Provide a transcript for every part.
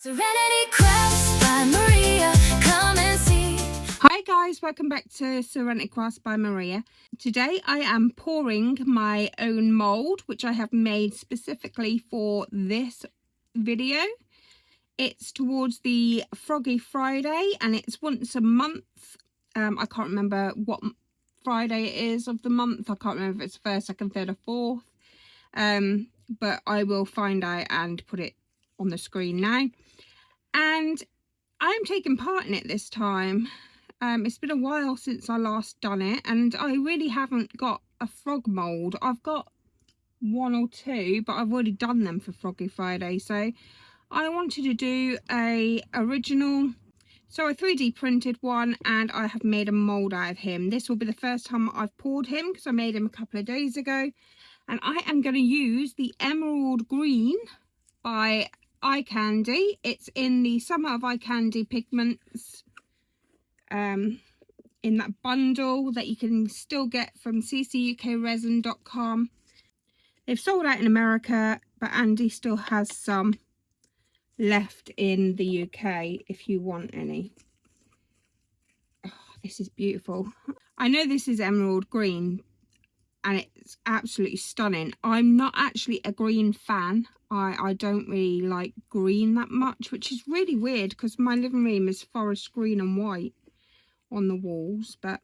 Serenity Crafts by Maria, come and see. Hi guys, welcome back to Serenity Crafts by Maria. Today I am pouring my own mould, which I have made specifically for this video. It's towards the Froggy Friday and it's once a month. I can't remember what Friday it is of the month. I can't remember if it's first, second, third or fourth. But I will find out and put it on the screen now. And I'm taking part in it this time. It's been a while since I last done it, and I really haven't got a frog mould. I've got one or two, but I've already done them for Froggy Friday, so I wanted to do a 3D printed one, and I have made a mould out of him. This will be the first time I've poured him because I made him a couple of days ago, and I am going to use the Emerald Green by EyeCandy. It's in the Summer of EyeCandy Pigments in that bundle that you can still get from ccukresin.com. They've sold out in America, but Andy still has some left in the UK if you want any. Oh, this is beautiful. I know this is emerald green and it's absolutely stunning. I'm not actually a green fan. I don't really like green that much, which is really weird because my living room is forest green and white on the walls. But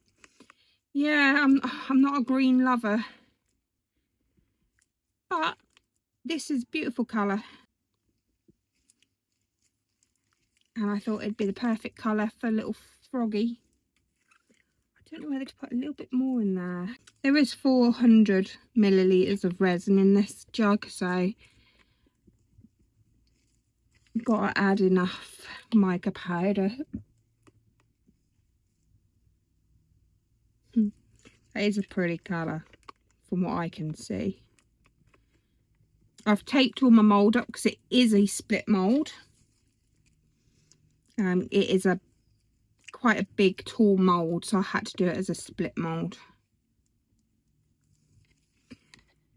yeah, I'm not a green lover. But this is beautiful colour. And I thought it'd be the perfect colour for little Froggy. I don't know whether to put a little bit more in there. There is 400 millilitres of resin in this jug, so got to add enough mica powder. That is a pretty colour from what I can see. I've taped all my mould up because it is a split mould. It is quite a big tall mould, so I had to do it as a split mould.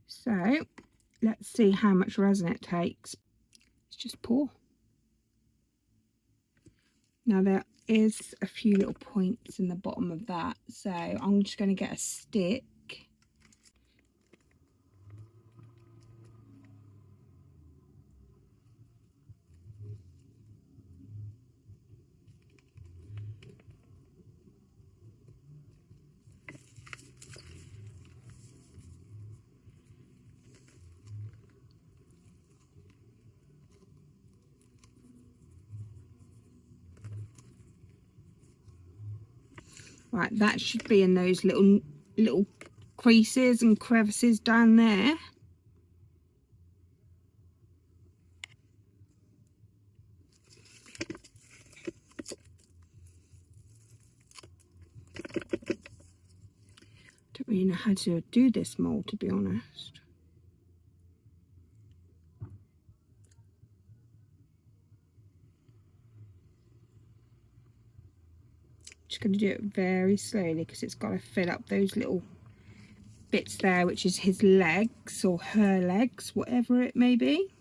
So let's see how much resin it takes. Let's just pour. Now there is a few little points in the bottom of that, so I'm just going to get a stick. Right, that should be in those little creases and crevices down there. Don't really know how to do this mould, to be honest. Just going to do it very slowly because it's got to fill up those little bits there, which is his legs or her legs, whatever it may be.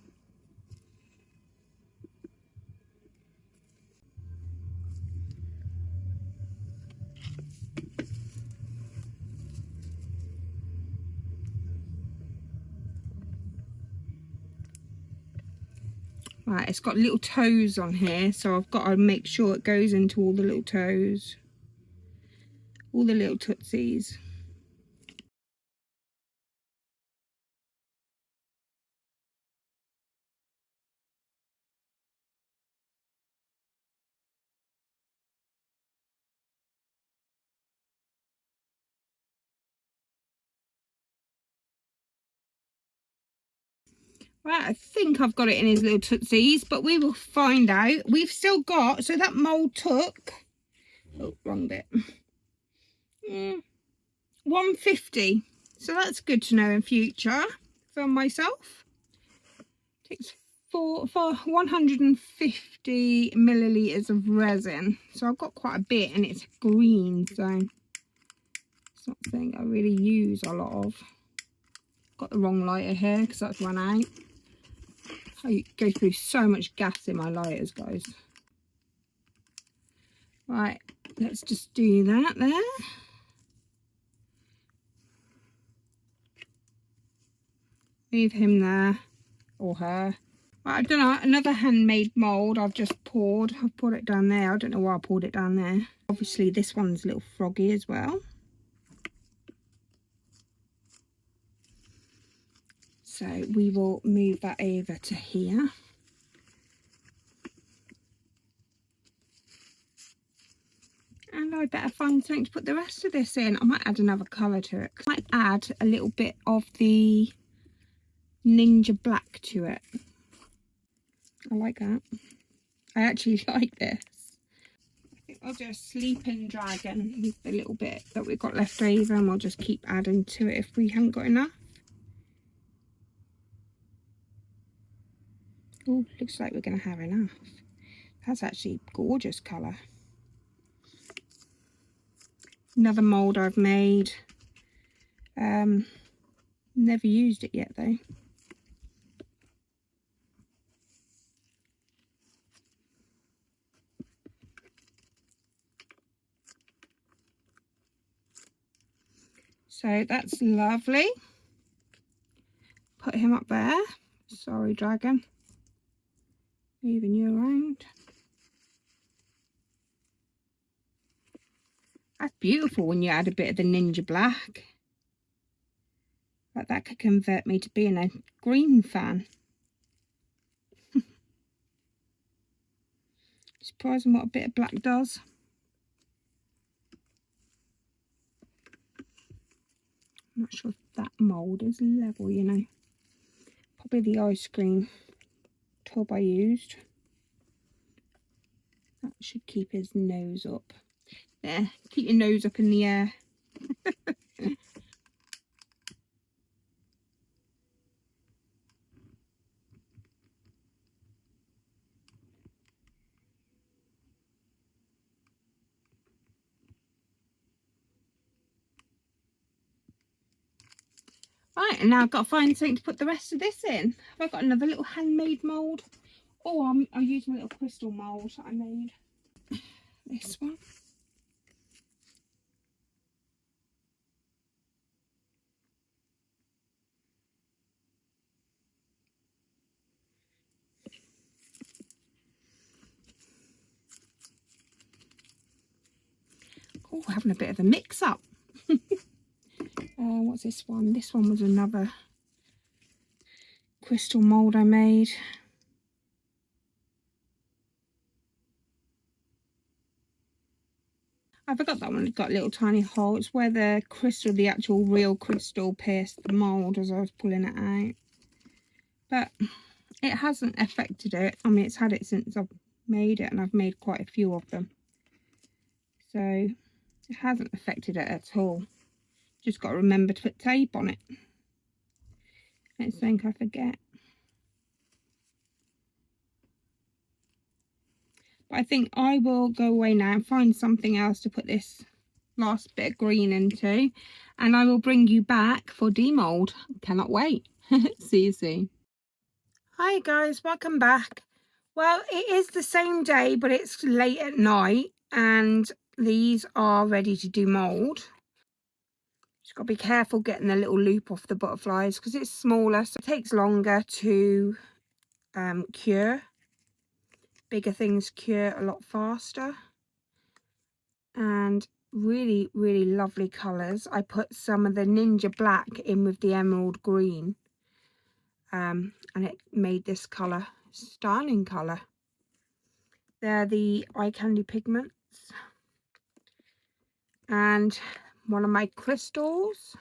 Right, it's got little toes on here, so I've got to make sure it goes into all the little toes, all the little tootsies. Right, I think I've got it in his little tootsies, but we will find out. We've still got, so that mould took, oh, wrong bit, 150. So that's good to know in future for myself. Takes for 150 millilitres of resin. So I've got quite a bit and it's green, so it's not something I really use a lot of. Got the wrong lighter here because that's run out. I go through so much gas in my lighters, guys. Right, let's just do that there. Leave him there, or her. Right, I don't know, another handmade mould I've just poured. I've poured it down there. I don't know why I poured it down there. Obviously this one's a little froggy as well. So we will move that over to here. And I better find something to put the rest of this in. I might add another colour to it. I might add a little bit of the Ninja Black to it. I like that. I actually like this. I think I'll do a sleeping dragon with the little bit that we've got left over, and we'll just keep adding to it if we haven't got enough. Oh, looks like we're going to have enough. That's actually a gorgeous colour. Another mould I've made. Never used it yet though. So that's lovely. Put him up there. Sorry, dragon. Moving you around. That's beautiful when you add a bit of the Ninja Black. Like that could convert me to being a green fan. Surprising what a bit of black does. I'm not sure if that mould is level, you know. Probably the ice cream tub I used. That should keep his nose up. There, keep your nose up in the air. Right, and now I've got to find something to put the rest of this in. Have I got another little handmade mould? Oh, I'll use my little crystal mould that I made. This one. Oh, having a bit of a mix up. What's this one? This one was another crystal mould I made. I forgot that one. It's got a little tiny hole. It's where the crystal, the actual real crystal, pierced the mould as I was pulling it out. But it hasn't affected it. I mean, it's had it since I've made it, and I've made quite a few of them. So it hasn't affected it at all. Just got to remember to put tape on it. Next thing I forget. But I think I will go away now and find something else to put this last bit of green into, and I will bring you back for demold. Cannot wait. See you soon. Hi guys, welcome back. Well, it is the same day, but it's late at night, and these are ready to do mold. Just got to be careful getting the little loop off the butterflies because it's smaller, so it takes longer to cure. Bigger things cure a lot faster. And really, really lovely colours. I put some of the Ninja Black in with the emerald green, and it made this colour, stunning colour. They're the EyeCandy Pigments, and one of my crystals.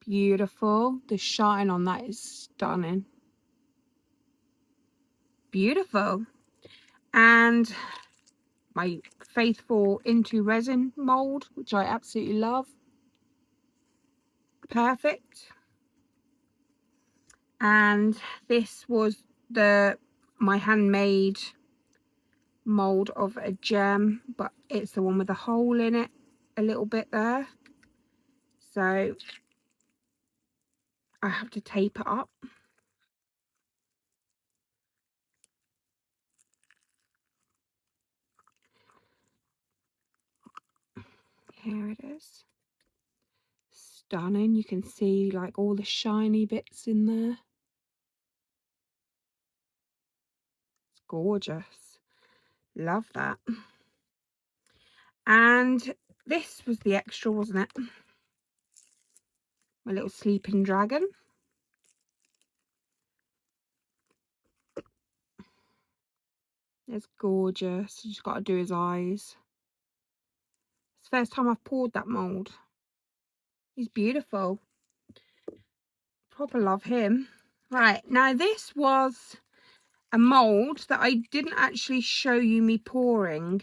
Beautiful. The shine on that is stunning. Beautiful. And my faithful Into Resin mould, which I absolutely love. Perfect. And this was my handmade mould of a gem, but it's the one with a hole in it a little bit there. So I have to tape it up. Here it is. Stunning. You can see like all the shiny bits in there. It's gorgeous. Love that. And this was the extra, wasn't it? My little sleeping dragon. It's gorgeous. You just got to do his eyes. It's the first time I've poured that mould. He's beautiful. Proper love him. Right, now this was a mould that I didn't actually show you me pouring.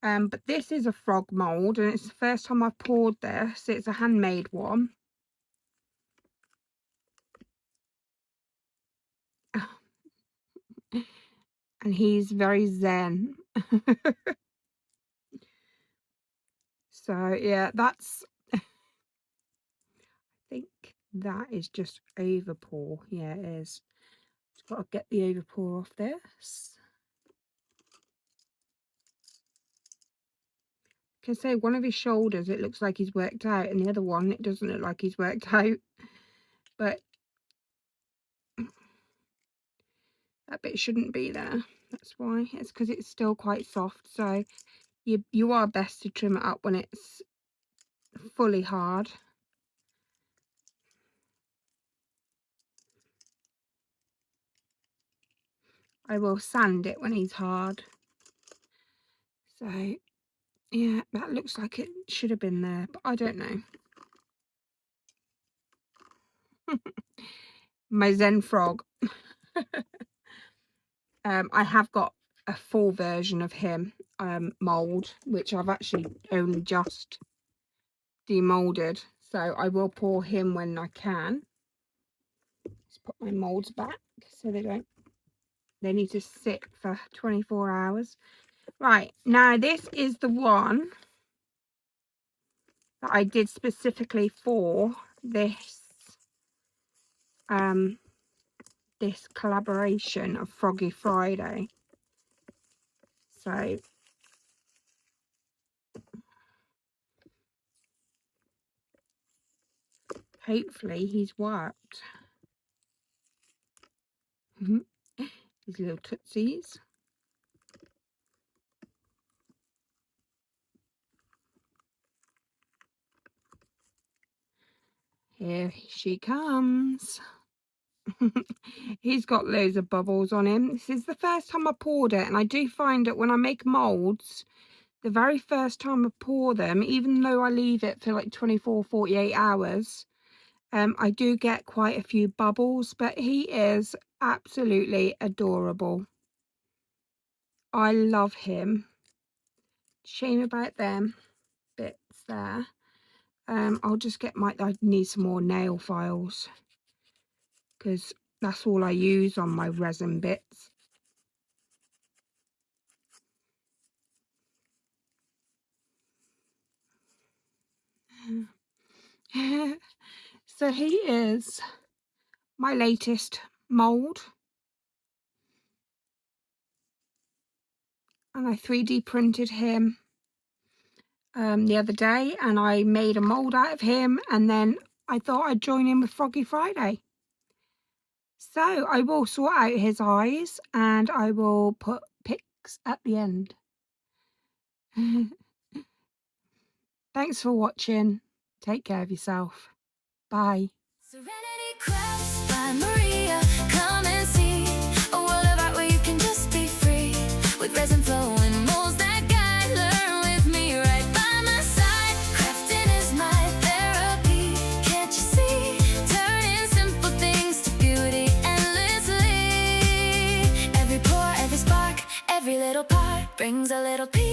But this is a frog mould, and it's the first time I've poured this. It's a handmade one. And he's very zen. So yeah, that's, I think that is just over pour. Yeah, it is. Just got to get the over pour off this. I can say one of his shoulders, it looks like he's worked out, and the other one, it doesn't look like he's worked out. But that bit shouldn't be there. That's why. It's because it's still quite soft. So you are best to trim it up when it's fully hard. I will sand it when he's hard. So yeah, that looks like it should have been there, but I don't know. My Zen frog. I have got a full version of him mould, which I've actually only just demolded, so I will pour him when I can. Let's put my moulds back so they need to sit for 24 hours. Right, now this is the one that I did specifically for this this collaboration of Froggy Friday. So hopefully he's worked. His little tootsies. Here she comes. He's got loads of bubbles on him. This is the first time I poured it, and I do find that when I make moulds, the very first time I pour them, even though I leave it for like 24-48 hours, I do get quite a few bubbles, but he is absolutely adorable. I love him. Shame about them bits there. I'll just get I need some more nail files, because that's all I use on my resin bits. So he is my latest mould, and I 3D printed him the other day, and I made a mould out of him, and then I thought I'd join in with Froggy Friday. So I will sort out his eyes, and I will put pics at the end. Thanks for watching. Take care of yourself. Bye. Serenity Crafts by Maria. Come and see a world of art where you can just be free. With resin flowing molds that guide. Learn with me right by my side. Crafting is my therapy. Can't you see? Turning simple things to beauty endlessly. Every pore, every spark, every little part brings a little piece.